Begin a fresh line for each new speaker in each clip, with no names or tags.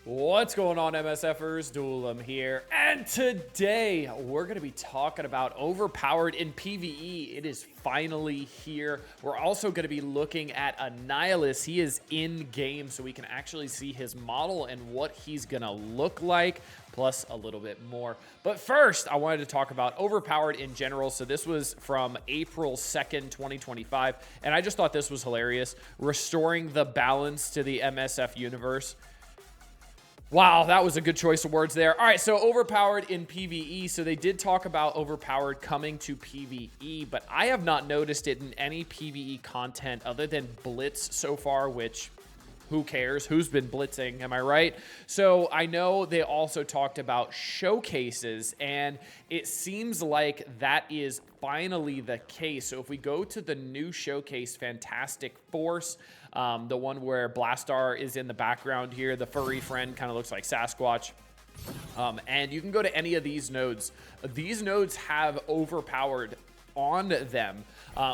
What's going on, MSFers? Duelim here, and today we're going to be talking about Overpowered in PvE. It is finally here. We're also going to be looking at Annihilus. He is in-game, so we can actually see his model and what he's going to look like, plus a little bit more. But first, I wanted to talk about Overpowered in general. So this was from April 2nd, 2025, and I just thought this was hilarious. Restoring the balance to the MSF universe. Wow, that was a good choice of words there. All right, so Overpowered in PvE. So they did talk about Overpowered coming to PvE, but I have not noticed it in any PvE content other than Blitz so far, which who cares? Who's been blitzing? Am I right? So I know they also talked about showcases, and it seems like that is finally the case. So if we go to the new showcase, Fantastic Force, the one where Blastar is in the background here, the furry friend kind of looks like Sasquatch. And you can go to any of these nodes. These nodes have Overpowered on them.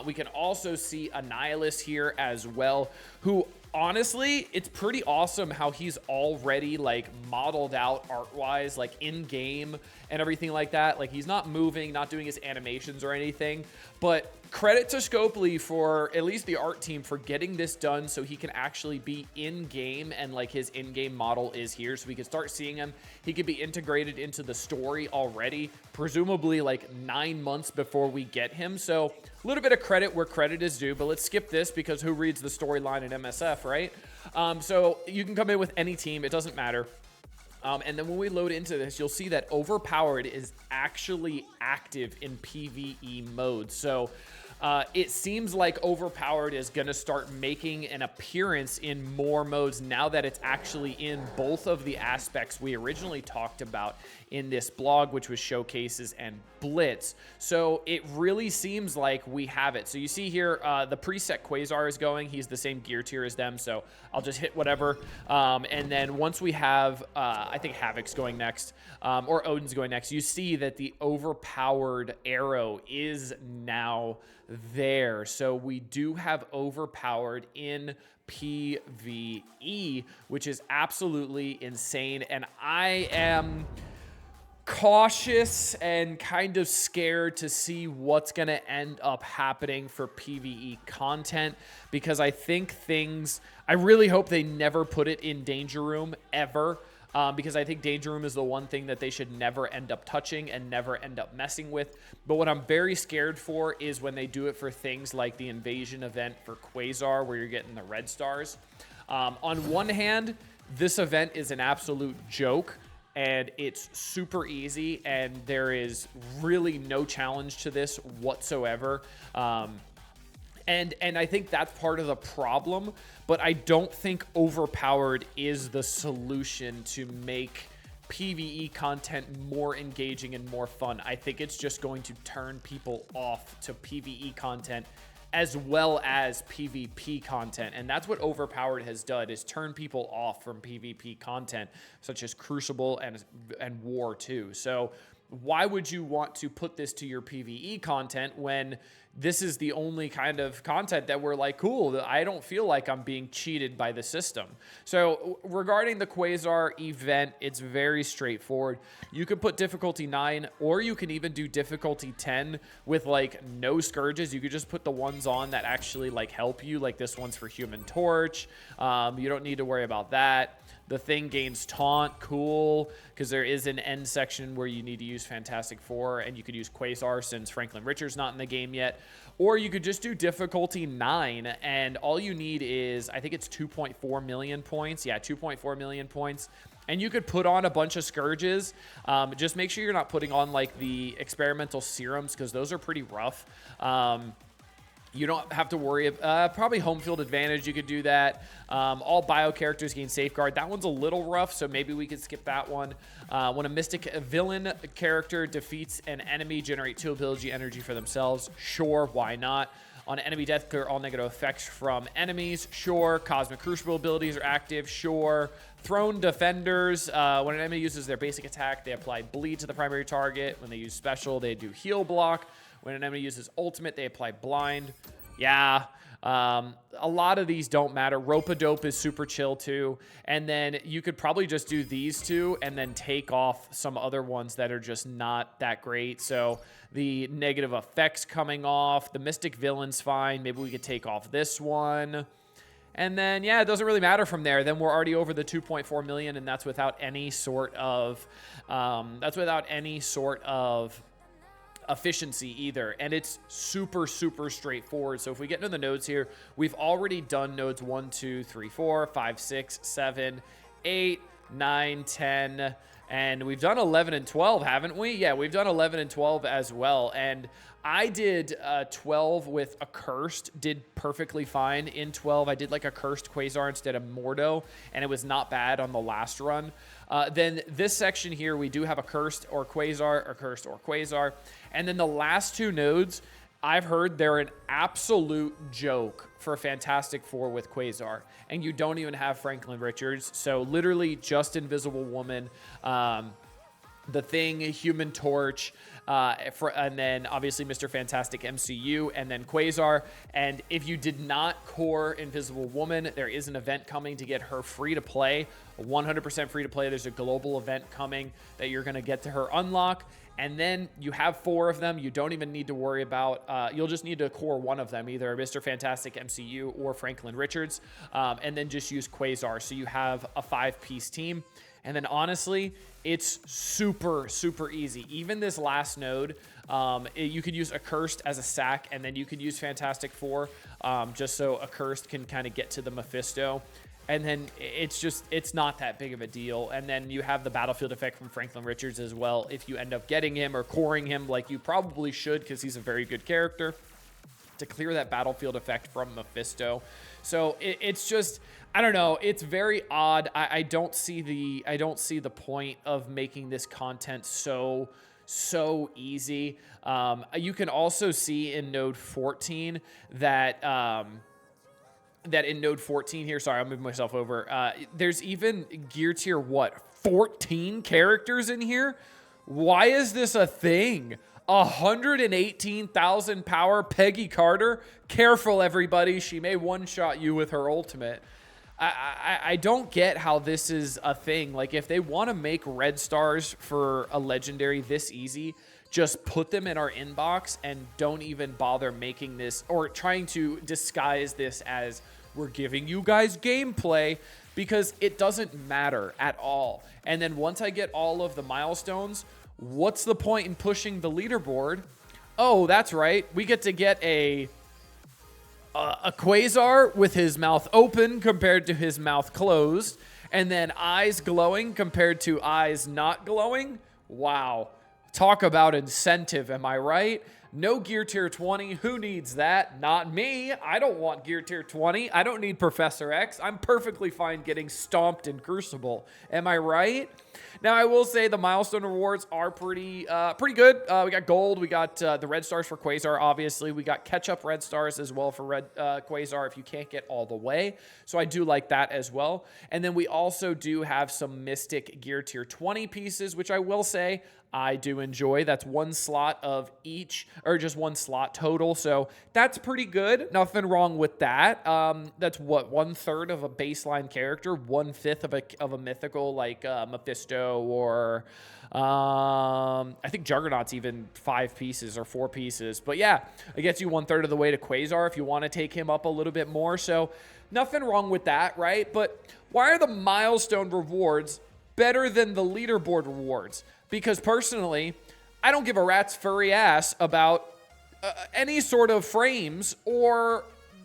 We can also see Annihilus here as well, who honestly, it's pretty awesome how he's already like modeled out art-wise, like in-game and everything like that. Like he's not moving, not doing his animations or anything, but credit to Scopely for at least the art team for getting this done so he can actually be in-game, and like his in-game model is here, so we can start seeing him. He could be integrated into the story already, presumably like 9 months before we get him. So a little bit of credit where credit is due, but let's skip this because who reads the storyline in MSF, right? So you can come in with any team, it doesn't matter. And then when we load into this, you'll see that Overpowered is actually active in PvE mode. So it seems like Overpowered is going to start making an appearance in more modes now that it's actually in both of the aspects we originally talked about in this blog, which was showcases and Blitz. So it really seems like we have it. So you see here, the preset Quasar is going. He's the same gear tier as them, so I'll just hit whatever. And then once we have, I think Havoc's going next, or Odin's going next, you see that the Overpowered arrow is now there. So we do have Overpowered in PvE, which is absolutely insane. And I am cautious and kind of scared to see what's going to end up happening for PvE content, because I think I really hope they never put it in Danger Room ever. Because I think Danger Room is the one thing that they should never end up touching and never end up messing with. But what I'm very scared for is when they do it for things like the invasion event for Quasar, where you're getting the red stars. On one hand, this event is an absolute joke, and it's super easy, and there is really no challenge to this whatsoever. And I think that's part of the problem, but I don't think Overpowered is the solution to make PvE content more engaging and more fun. I think it's just going to turn people off to PvE content as well as PvP content. And that's what Overpowered has done, is turn people off from PvP content, such as Crucible and War 2. So why would you want to put this to your PvE content when this is the only kind of content that we're like, cool, I don't feel like I'm being cheated by the system. So regarding the Quasar event, it's very straightforward. You could put difficulty 9, or you can even do difficulty 10 with like no scourges. You could just put the ones on that actually like help you, like this one's for Human Torch. You don't need to worry about that. The thing gains taunt, cool, because there is an end section where you need to use Fantastic Four, and you could use Quasar since Franklin Richard's not in the game yet. Or you could just do difficulty 9, and all you need is, I think it's 2.4 million points. Yeah, 2.4 million points. And you could put on a bunch of scourges. Just make sure you're not putting on like the experimental serums, because those are pretty rough. You don't have to worry. Probably home field advantage, you could do that. All bio characters gain safeguard. That one's a little rough, so maybe we could skip that one. When a mystic villain character defeats an enemy, generate 2 ability energy for themselves. Sure, why not? On enemy death, clear all negative effects from enemies. Sure. Cosmic Crucible abilities are active. Sure. Throne Defenders, when an enemy uses their basic attack, they apply bleed to the primary target. When they use special, they do heal block. When an enemy uses ultimate, they apply blind. Yeah. A lot of these don't matter. Rope-a-dope is super chill too. And then you could probably just do these two and then take off some other ones that are just not that great. So the negative effects coming off, the Mystic Villain's fine. Maybe we could take off this one. And then, yeah, it doesn't really matter from there. Then we're already over the 2.4 million, and that's without any sort of, efficiency either. And it's super, super straightforward. So if we get into the nodes here, we've already done nodes 1, 2, 3, 4, 5, 6, 7, 8, 9, 10, and we've done 11 and 12, haven't we? Yeah, we've done 11 and 12 as well. And I did 12 with a cursed, did perfectly fine in 12. I did like a cursed Quasar instead of Mordo, and it was not bad on the last run. Then this section here, we do have a cursed or Quasar, or cursed or Quasar. And then the last two nodes, I've heard they're an absolute joke for Fantastic Four with Quasar. And you don't even have Franklin Richards. So literally just Invisible Woman, the Thing, Human Torch, and then obviously Mr. Fantastic MCU, and then Quasar. And if you did not core Invisible Woman, there is an event coming to get her free to play, 100% free to play. There's a global event coming that you're going to get to her unlock. And then you have 4 of them. You don't even need to worry about, you'll just need to core one of them, either Mr. Fantastic MCU or Franklin Richards, and then just use Quasar. So you have a 5-piece team. And then honestly, it's super, super easy. Even this last node, you could use Accursed as a sack, and then you could use Fantastic Four, just so Accursed can kind of get to the Mephisto. And then it's not that big of a deal. And then you have the battlefield effect from Franklin Richards as well, if you end up getting him or coring him like you probably should, because he's a very good character, to clear that battlefield effect from Mephisto. So it's just, I don't know, it's very odd. I don't see the point of making this content so easy. You can also see in node 14 that in node 14 here, sorry, I'm moving myself over. There's even gear tier, 14 characters in here? Why is this a thing? 118,000 power Peggy Carter. Careful, everybody. She may one-shot you with her ultimate. I don't get how this is a thing. Like, if they want to make red stars for a legendary this easy, just put them in our inbox and don't even bother making this or trying to disguise this as we're giving you guys gameplay, because it doesn't matter at all. And then once I get all of the milestones, what's the point in pushing the leaderboard? Oh, that's right. We get to get a Quasar with his mouth open compared to his mouth closed, and then eyes glowing compared to eyes not glowing. Wow. Talk about incentive, am I right? No gear tier 20. Who needs that? Not me. I don't want gear tier 20. I don't need Professor X. I'm perfectly fine getting stomped in Crucible. Am I right? Now, I will say the milestone rewards are pretty good. We got gold. We got the red stars for Quasar, obviously. We got catch-up red stars as well for red Quasar if you can't get all the way. So I do like that as well. And then we also do have some Mystic gear tier 20 pieces, which I will say I do enjoy. That's one slot of each, or just one slot total. So that's pretty good. Nothing wrong with that. That's what, 1/3 of a baseline character, 1/5 of a mythical like Mephisto, or I think Juggernaut's even 5 pieces or 4 pieces. But yeah, it gets you 1/3 of the way to Quasar if you want to take him up a little bit more. So nothing wrong with that, right? But why are the milestone rewards better than the leaderboard rewards? Because personally, I don't give a rat's furry ass about any sort of frames or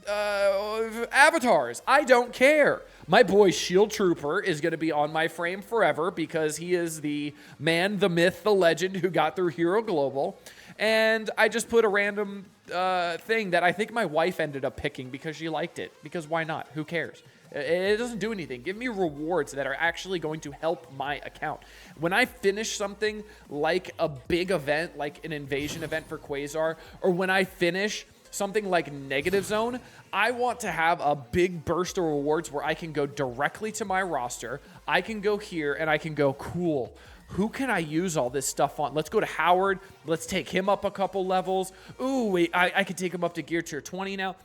avatars. I don't care. My boy Shield Trooper is going to be on my frame forever because he is the man, the myth, the legend who got through Hero Global. And I just put a random thing that I think my wife ended up picking because she liked it. Because why not? Who cares? It doesn't do anything. Give me rewards that are actually going to help my account. When I finish something like a big event, like an invasion event for Quasar, or when I finish something like Negative Zone, I want to have a big burst of rewards where I can go directly to my roster. I can go here and I can go, cool, who can I use all this stuff on? Let's go to Howard. Let's take him up a couple levels. Ooh, wait, I can take him up to gear tier 20 now.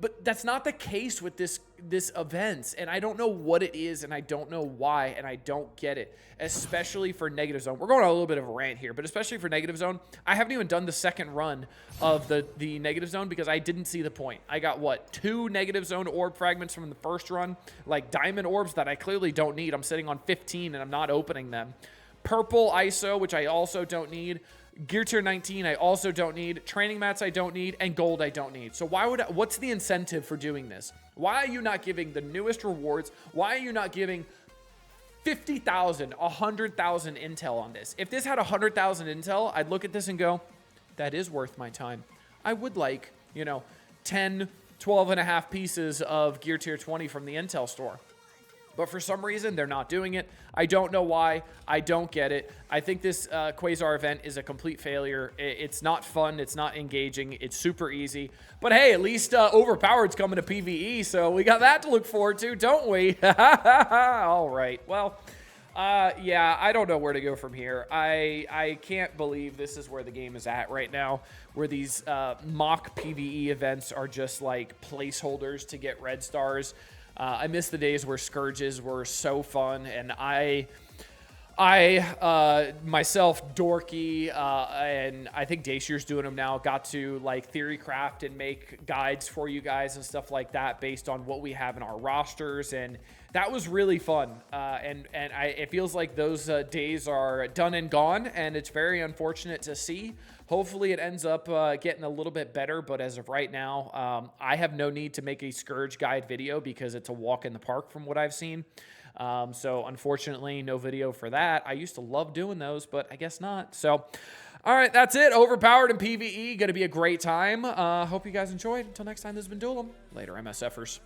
But that's not the case with this event, and I don't know what it is, and I don't know why, and I don't get it, especially for Negative Zone. We're going on a little bit of a rant here, but especially for Negative Zone, I haven't even done the second run of the Negative Zone because I didn't see the point. I got, what, 2 Negative Zone orb fragments from the first run, like diamond orbs that I clearly don't need. I'm sitting on 15, and I'm not opening them. Purple ISO, which I also don't need. Gear tier 19, I also don't need. Training mats, I don't need. And gold, I don't need. So what's the incentive for doing this? Why are you not giving the newest rewards? Why are you not giving 50,000, 100,000 intel on this? If this had 100,000 intel, I'd look at this and go, that is worth my time. I would like, 10, 12 and a half pieces of Gear tier 20 from the intel store. But for some reason, they're not doing it. I don't know why. I don't get it. I think this Quasar event is a complete failure. It's not fun. It's not engaging. It's super easy. But hey, at least Overpowered's coming to PvE, so we got that to look forward to, don't we? All right. Well, yeah, I don't know where to go from here. I can't believe this is where the game is at right now, where these mock PvE events are just like placeholders to get red stars. I miss the days where Scourges were so fun, and I myself, Dorky, and I think Dayshear's doing them now, got to like theory craft and make guides for you guys and stuff like that based on what we have in our rosters, and that was really fun. It feels like those days are done and gone, and it's very unfortunate to see. Hopefully it ends up getting a little bit better, but as of right now, I have no need to make a Scourge guide video because it's a walk in the park from what I've seen. So unfortunately, no video for that. I used to love doing those, but I guess not. So, all right, that's it. Overpowered and PvE, going to be a great time. Hope you guys enjoyed. Until next time, this has been Duelum. Later, MSFers.